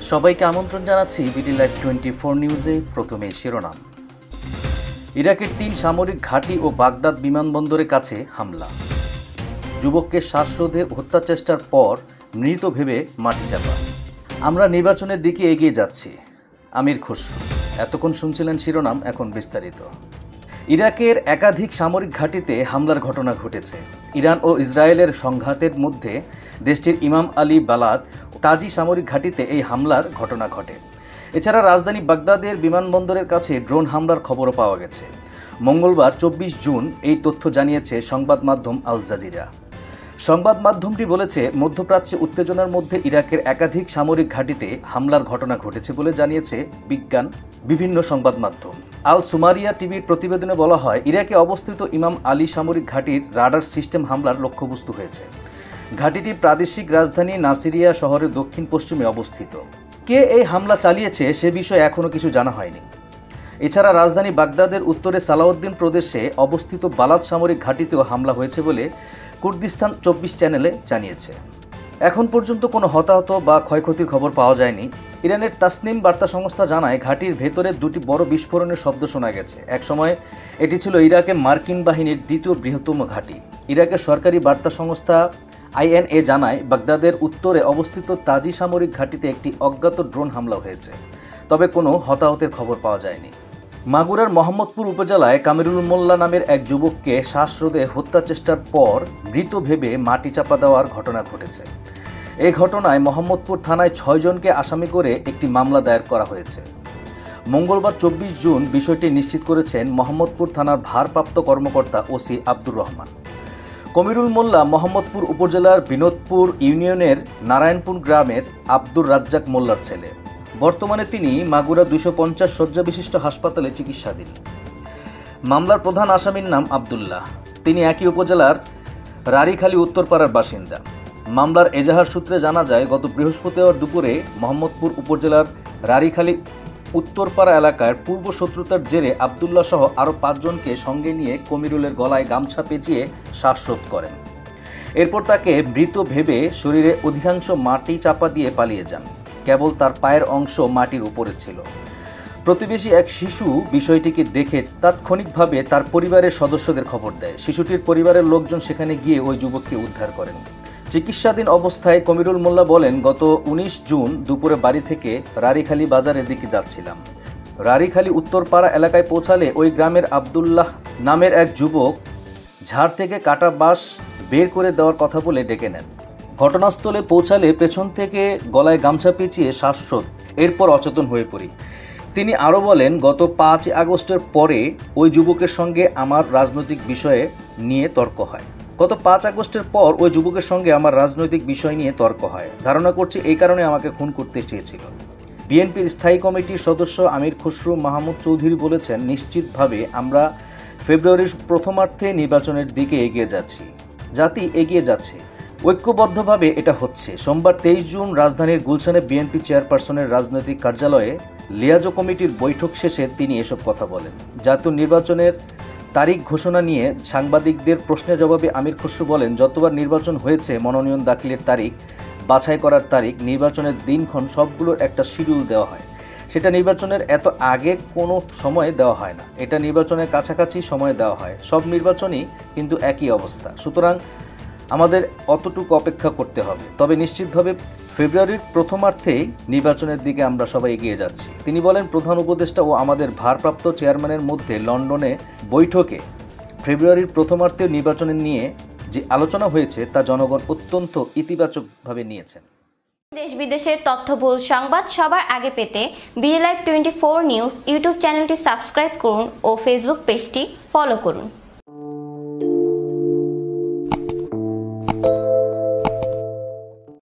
সবাইকে আমন্ত্রণ জানাচ্ছি বিডি লাইভ 24 নিউজে। প্রথমে শিরোনাম। ইরাকের 3 সামরিক ঘাঁটি ও বাগদাদ বিমানবন্দরের কাছে হামলা। যুবককে শ্বাসরোধে হত্যা চেষ্টার পর মৃত ভেবে মাটি চাপা। আমরা নির্বাচনের দিকে এগিয়ে যাচ্ছি, আমির খসরু। এতক্ষণ শুনছিলেন শিরোনাম, এখন বিস্তারিত। ইরাকের একাধিক সামরিক ঘাঁটিতে হামলার ঘটনা ঘটেছে। ইরান ও ইসরায়েলের সংঘাতের মধ্যে দেশটির ইমাম আলী বালাদ তাজি সামরিক ঘাঁটিতে এই হামলার ঘটনা ঘটে। এছাড়া রাজধানী বাগদাদের বিমানবন্দরের কাছে ড্রোন হামলার খবরও পাওয়া গেছে। মঙ্গলবার 24 জুন এই তথ্য জানিয়েছে সংবাদ মাধ্যম আল জাজিরা। সংবাদ মাধ্যমটি বলেছে, মধ্যপ্রাচ্যে উত্তেজনার মধ্যে ইরাকের একাধিক সামরিক ঘাঁটিতে হামলার ঘটনা ঘটেছে বলে জানিয়েছে বিভিন্ন সংবাদ মাধ্যম। আল সুমারিয়া টিভির প্রতিবেদনে বলা হয়, ইরাকে অবস্থিত ইমাম আলী সামরিক ঘাঁটির রাডার সিস্টেম হামলার লক্ষ্যবস্তু হয়েছে। ঘাঁটিটি প্রাদেশিক রাজধানী নাসিরিয়া শহরের দক্ষিণ পশ্চিমে অবস্থিত। কে এই হামলা চালিয়েছে সে বিষয়ে এখনও কিছু জানা হয়নি। এছাড়া রাজধানী বাগদাদের উত্তরে সালাউদ্দিন প্রদেশে অবস্থিত বালাদ সামরিক ঘাঁটিতেও হামলা হয়েছে বলে কুর্দিস্তান 24 চ্যানেলে জানিয়েছে। এখন পর্যন্ত কোনো হতাহত বা ক্ষয়ক্ষতির খবর পাওয়া যায়নি। ইরানের তাসনিম বার্তা সংস্থা জানায়, ঘাঁটির ভেতরে 2টি বড় বিস্ফোরণের শব্দ শোনা গেছে। একসময় এটি ছিল ইরাকে মার্কিন বাহিনীর 2য় বৃহত্তম ঘাঁটি। ইরাকের সরকারি বার্তা সংস্থা INA জানায়, বাগদাদের উত্তরে অবস্থিত তাজি সামরিক ঘাঁটিতে একটি অজ্ঞাত ড্রোন হামলা হয়েছে, তবে কোনো হতাহতের খবর পাওয়া যায়নি। মাগুরার মোহাম্মদপুর উপজেলায় কামিরুল মোল্লা নামের এক যুবককে শ্বাসরোধে হত্যা চেষ্টার পর মৃত ভেবে মাটি চাপা দেওয়ার ঘটনা ঘটেছে। এই ঘটনায় মোহাম্মদপুর থানায় 6 জনকে আসামি করে একটি মামলা দায়ের করা হয়েছে। মঙ্গলবার 24 জুন বিষয়টি নিশ্চিত করেছেন মোহাম্মদপুর থানার ভারপ্রাপ্ত কর্মকর্তা ওসি আব্দুর রহমান। কমিরুল মোল্লা মোহাম্মদপুর উপজেলার বিনোদপুর ইউনিয়নের নারায়ণপুর গ্রামের আব্দুর রাজ্জাক মোল্লার ছেলে। বর্তমানে তিনি মাগুরা 250 শয্যা বিশিষ্ট হাসপাতালে চিকিৎসাধীন। মামলার প্রধান আসামির নাম আব্দুল্লাহ। তিনি একই উপজেলার রারিখালী উত্তরপাড়ার বাসিন্দা। মামলার এজাহার সূত্রে জানা যায়, গত বৃহস্পতিবার দুপুরে মোহাম্মদপুর উপজেলার রারিখালী উত্তরপাড়া এলাকার পূর্ব শত্রুতার জেরে আব্দুল্লাহ সহ আরও 5 জনকে সঙ্গে নিয়ে কমিরুলের গলায় গামছা পেঁচিয়ে শ্বাসরোধ করেন। এরপর তাকে মৃত ভেবে শরীরে অধিকাংশ মাটি চাপা দিয়ে পালিয়ে যান। কেবল তার পায়ের অংশ মাটির উপরে ছিল। প্রতিবেশী এক শিশু বিষয়টিকে দেখে তাৎক্ষণিকভাবে তার পরিবারের সদস্যদের খবর দেয়। শিশুটির পরিবারের লোকজন সেখানে গিয়ে ওই যুবককে উদ্ধার করেন। চিকিৎসাধীন অবস্থায় কমিরুল মোল্লা বলেন, গত 19 জুন দুপুরে বাড়ি থেকে রারিখালী বাজারের দিকে যাচ্ছিলাম। রারিখালী উত্তরপাড়া এলাকায় পৌঁছালে ওই গ্রামের আব্দুল্লাহ নামের এক যুবক ঝাড় থেকে কাটা বাঁশ বের করে দেওয়ার কথা বলে ডেকে নেন। ঘটনাস্থলে পৌঁছালে পেছন থেকে গলায় গামছা পেঁচিয়ে শ্বাসরোধ, এরপর অচেতন হয়ে পড়ি। তিনি আরও বলেন, গত 5 আগস্টের পরে ওই যুবকের সঙ্গে আমার রাজনৈতিক বিষয়ে নিয়ে তর্ক হয়। গত 5 আগস্টের পর ওই যুবকের সঙ্গে আমার রাজনৈতিক বিষয় নিয়ে তর্ক হয়। ধারণা করছি এই কারণে আমাকে খুন করতে চেয়েছিল। বিএনপির স্থায়ী কমিটির সদস্য আমির খসরু মাহমুদ চৌধুরী বলেছেন, নিশ্চিতভাবে আমরা ফেব্রুয়ারির প্রথমার্ধে নির্বাচনের দিকে এগিয়ে যাচ্ছি। জাতি এগিয়ে যাচ্ছে, ঐক্যবদ্ধভাবে এটা হচ্ছে। সোমবার 23 জুন রাজধানীর গুলশানে বিএনপি চেয়ারপারসনের রাজনৈতিক কার্যালয়ে লিয়াজো কমিটির বৈঠক শেষে তিনি এসব কথা বলেন। জাতীয় নির্বাচনের তারিখ ঘোষণা নিয়ে সাংবাদিকদের প্রশ্নের জবাবে আমির খসরু বলেন, যতবার নির্বাচন হয়েছে মনোনয়ন দাখিলের তারিখ, বাছাই করার তারিখ, নির্বাচনের দিনক্ষণ সবগুলোর একটা শিডিউল দেওয়া হয়। সেটা নির্বাচনের এত আগে কোনো সময়ে দেওয়া হয় না, এটা নির্বাচনের কাছাকাছি সময়ে দেওয়া হয়। সব নির্বাচনই কিন্তু একই অবস্থা, সুতরাং আমাদের অতটুকু অপেক্ষা করতে হবে। তবে নিশ্চিতভাবে ফেব্রুয়ারির প্রথমার্ধেই নির্বাচনের দিকে আমরা সবাই এগিয়ে যাচ্ছি। তিনি বলেন, প্রধান উপদেষ্টা ও আমাদের ভারপ্রাপ্ত চেয়ারম্যানের মধ্যে লন্ডনে বৈঠকে ফেব্রুয়ারির প্রথমার্ধে নির্বাচনের নিয়ে যে আলোচনা হয়েছে তা জনগণ অত্যন্ত ইতিবাচকভাবে নিয়েছেন। দেশ বিদেশের তথ্যবহুল সংবাদ সবার আগে পেতে বিডি লাইভ 24 নিউজ ইউটিউব চ্যানেলটি সাবস্ক্রাইব করুন ও ফেসবুক পেজটি ফলো করুন।